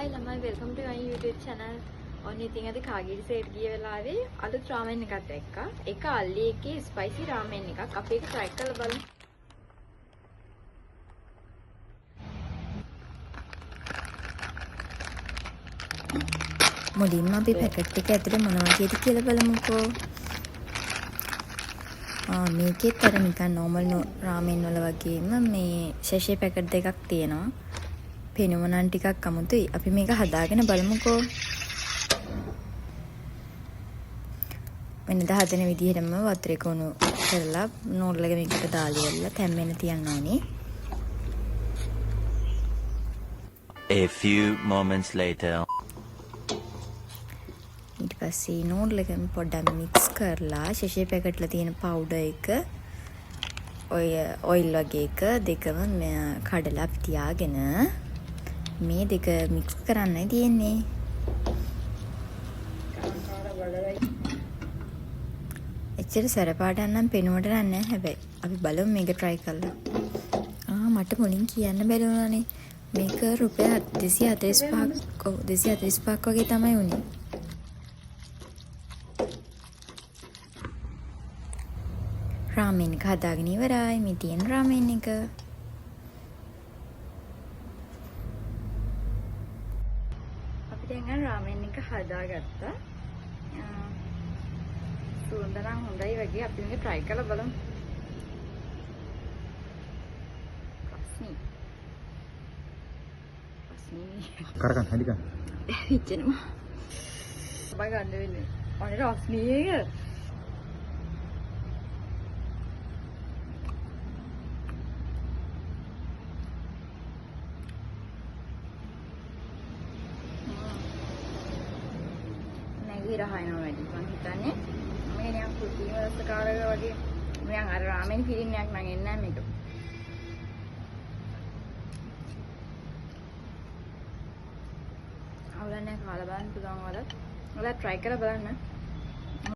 Hi ළමයි welcome to my YouTube channel. ඔන්න ඉතින් අද කාගිරි සෙට් ගිය වෙලාවේ අලුත් රාමෙන් එකක් දැක්කා. එක අල්ලි එකේ ස්පයිසි රාමෙන් එකක්. අපි ඒක try කරලා බලමු. මුලින්ම අපි පැකට් එක ඇතුලේ මොන වගේද කියලා බලමුකෝ. මේකෙත් අර නිකන් normal රාමෙන් වල වගේම මේ ෂෙෂේ පැකට් දෙකක් තියෙනවා. පෙනුම නම් ටිකක් අමුතුයි. අපි මේක හදාගෙන බලමුකෝ. වෙනද හදන විදිහටම වතුරේ කුණු කරලා නෝඩල් එක මේකට දාලා ඉවරලා තැම්බෙන්න තියන්න ඕනේ. A few moments later. ඊට පස්සේ නෝඩල් එක පොඩ්ඩක් මික්ස් කරලා ෂෙෂේ පැකට් වල තියෙන පවුඩර් එක ඔය ඔයිල් වගේ එක දෙකම කඩලා අපි තියාගෙන මේ දෙක මික්ස් කරන්නයි තියෙන්නේ. එච්චර සැර පාටක් නම් පෙනුමට නෑ හැබැයි අපි බලමු මේක try කරලා. මට මුලින් කියන්න බැරි වුණානේ. මේක රුපියල් 245ක් වගේ තමයි උනේ. රාමෙන් එක හදාගෙන ඉවරයි. මේ තියෙන රාමෙන් එක. අපි දැන් රාමෙන් එක හදාගත්තා. සුවඳ නම් හොඳයි වගේ අපි මේක try කරලා බලමු. කරකන් හැදිකන් ඉච්චෙනම බය ගන්න වෙන්නේ. ඔනේ රස්නී එක. නැගී රහයනවා වැඩි මං හිතන්නේ. මේ නිකන් කුටි වස්කාරක වගේ මම අර රාමෙන් ෆීලින් එකක් නම් එන්නේ නැහැ මේක. අවුලන්නේ කාලා බලන්න පුළුවන් වල. ඔයාලා try කරලා බලන්න.